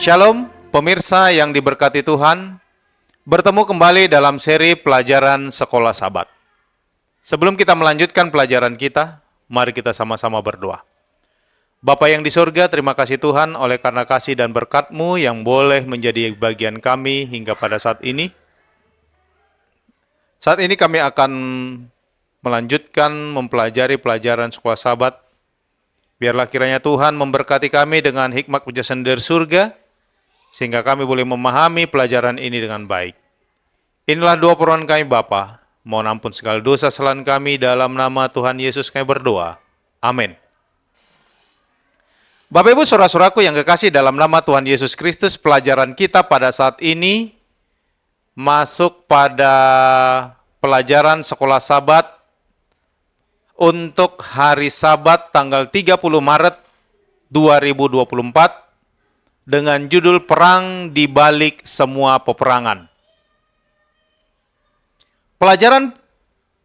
Shalom, pemirsa yang diberkati Tuhan. Bertemu kembali dalam seri pelajaran Sekolah Sabat. Sebelum kita melanjutkan pelajaran kita, mari kita sama-sama berdoa. Bapa yang di surga, terima kasih Tuhan oleh karena kasih dan berkat-Mu yang boleh menjadi bagian kami hingga pada saat ini. Saat ini kami akan melanjutkan mempelajari pelajaran Sekolah Sabat. Biarlah kiranya Tuhan memberkati kami dengan hikmat kebijaksanaan dari surga, sehingga kami boleh memahami pelajaran ini dengan baik. Inilah doa permohonan kami Bapa. Mohon ampun segala dosa kesalahan kami, dalam nama Tuhan Yesus kami berdoa. Amin. Bapak Ibu saudara-saudaraku yang kekasih dalam nama Tuhan Yesus Kristus, pelajaran kita pada saat ini masuk pada pelajaran Sekolah Sabat untuk hari Sabat tanggal 30 Maret 2024 dengan judul Perang di Balik Semua Peperangan. Pelajaran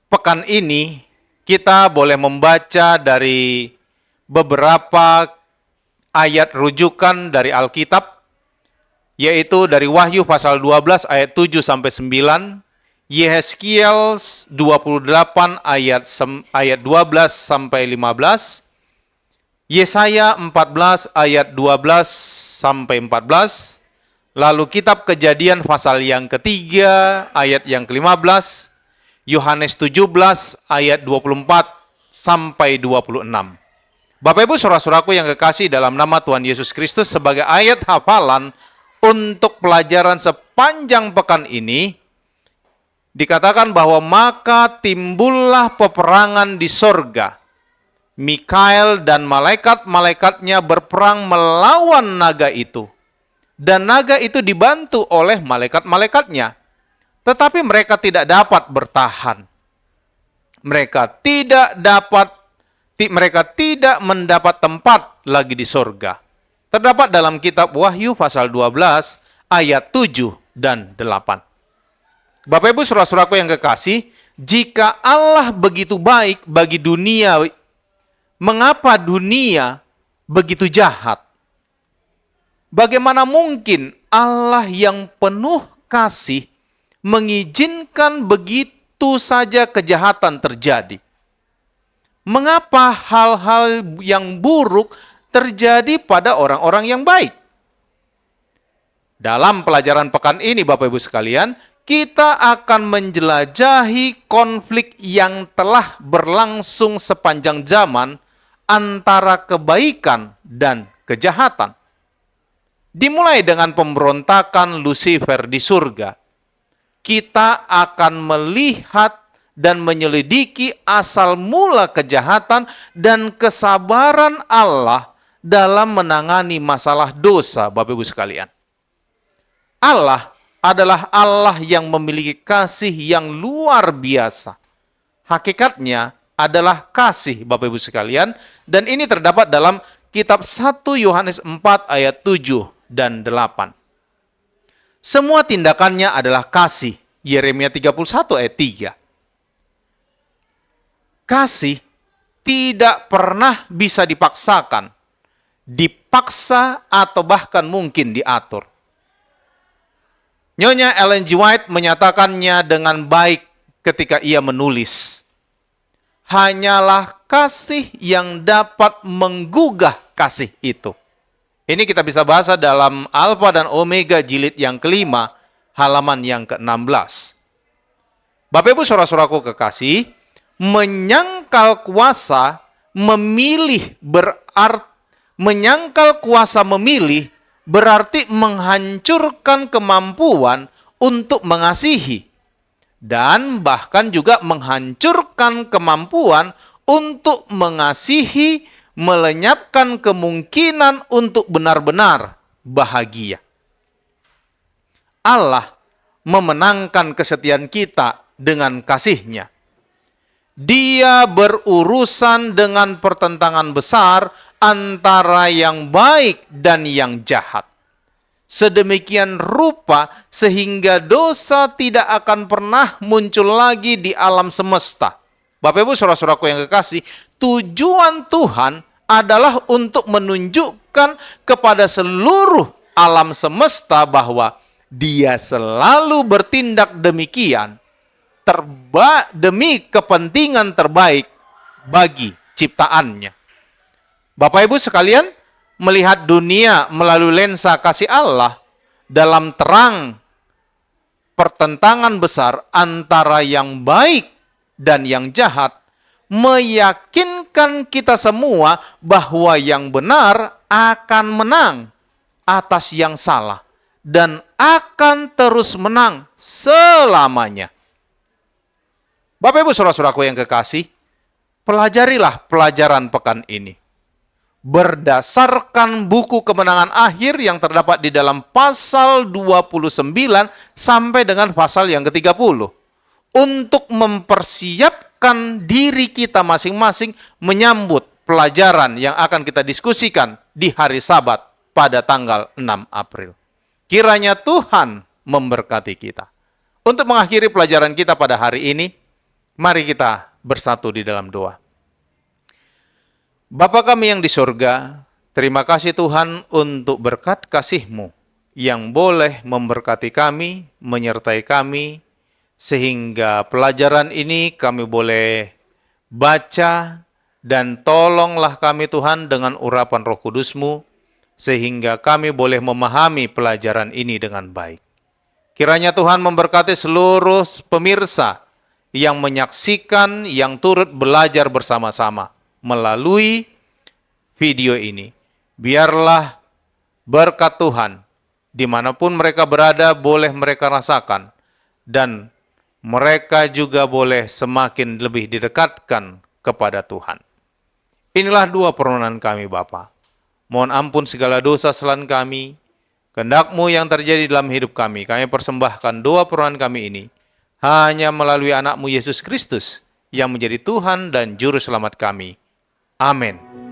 pekan ini kita boleh membaca dari beberapa ayat rujukan dari Alkitab, yaitu dari Wahyu pasal 12 ayat 7 sampai 9, Yehezkiel 28 ayat 12 sampai 15, Yesaya 14 ayat 12 sampai 14, lalu kitab Kejadian pasal yang ketiga ayat yang ke-15, Yohanes 17 ayat 24 sampai 26. Bapak Ibu saudara-saudaraku yang kekasih dalam nama Tuhan Yesus Kristus, sebagai ayat hafalan untuk pelajaran sepanjang pekan ini, dikatakan bahwa maka timbullah peperangan di sorga. Mikael dan malaikat-malaikatnya berperang melawan naga itu. Dan naga itu dibantu oleh malaikat-malaikatnya. Tetapi mereka tidak dapat bertahan. Mereka tidak mendapat tempat lagi di sorga. Terdapat dalam kitab Wahyu pasal 12 ayat 7 dan 8. Bapak Ibu saudara-saudaraku yang kekasih, jika Allah begitu baik bagi dunia, mengapa dunia begitu jahat? Bagaimana mungkin Allah yang penuh kasih mengizinkan begitu saja kejahatan terjadi? Mengapa hal-hal yang buruk terjadi pada orang-orang yang baik? Dalam pelajaran pekan ini, Bapak Ibu sekalian, kita akan menjelajahi konflik yang telah berlangsung sepanjang zaman antara kebaikan dan kejahatan. Dimulai dengan pemberontakan Lucifer di surga. Kita akan melihat dan menyelidiki asal mula kejahatan dan kesabaran Allah dalam menangani masalah dosa, Bapak Ibu sekalian. Allah adalah Allah yang memiliki kasih yang luar biasa. Hakikatnya adalah kasih, Bapak Ibu sekalian, dan ini terdapat dalam kitab 1 Yohanes 4 ayat 7 dan 8. Semua tindakannya adalah kasih, Yeremia 31 ayat 3. Kasih tidak pernah bisa dipaksakan, dipaksa atau bahkan mungkin diatur. Nyonya Ellen G. White menyatakannya dengan baik ketika ia menulis, hanyalah kasih yang dapat menggugah kasih itu. Ini kita bisa bahas dalam Alfa dan Omega jilid yang kelima, halaman yang ke-16. Bapak Ibu saudara-saudaraku kekasih, menyangkal kuasa memilih berarti menghancurkan kemampuan untuk mengasihi. Dan bahkan juga menghancurkan kemampuan untuk mengasihi, melenyapkan kemungkinan untuk benar-benar bahagia. Allah memenangkan kesetiaan kita dengan kasih-Nya. Dia berurusan dengan pertentangan besar antara yang baik dan yang jahat. Sedemikian rupa sehingga dosa tidak akan pernah muncul lagi di alam semesta. Bapak Ibu saudara-saudaraku yang kekasih, tujuan Tuhan adalah untuk menunjukkan kepada seluruh alam semesta bahwa Dia selalu bertindak demikian demi kepentingan terbaik bagi ciptaannya. Bapak Ibu sekalian, melihat dunia melalui lensa kasih Allah dalam terang pertentangan besar antara yang baik dan yang jahat, meyakinkan kita semua bahwa yang benar akan menang atas yang salah dan akan terus menang selamanya. Bapak Ibu saudara-saudaraku yang kekasih, pelajarilah pelajaran pekan ini berdasarkan buku kemenangan akhir yang terdapat di dalam pasal 29 sampai dengan pasal yang ke-30 untuk mempersiapkan diri kita masing-masing menyambut pelajaran yang akan kita diskusikan di hari Sabat pada tanggal 6 April. Kiranya Tuhan memberkati kita. Untuk mengakhiri pelajaran kita pada hari ini, mari kita bersatu di dalam doa. Bapa kami yang di surga, terima kasih Tuhan untuk berkat kasih-Mu yang boleh memberkati kami, menyertai kami, sehingga pelajaran ini kami boleh baca, dan tolonglah kami Tuhan dengan urapan Roh Kudus-Mu, sehingga kami boleh memahami pelajaran ini dengan baik. Kiranya Tuhan memberkati seluruh pemirsa yang menyaksikan, yang turut belajar bersama-sama melalui video ini. Biarlah berkat Tuhan, dimanapun mereka berada, boleh mereka rasakan, dan mereka juga boleh semakin lebih didekatkan kepada Tuhan. Inilah dua permohonan kami Bapa. Mohon ampun segala dosa kesalahan kami, kehendak-Mu yang terjadi dalam hidup kami. Kami persembahkan dua permohonan kami ini hanya melalui anak-Mu Yesus Kristus yang menjadi Tuhan dan Juru Selamat kami. Amin.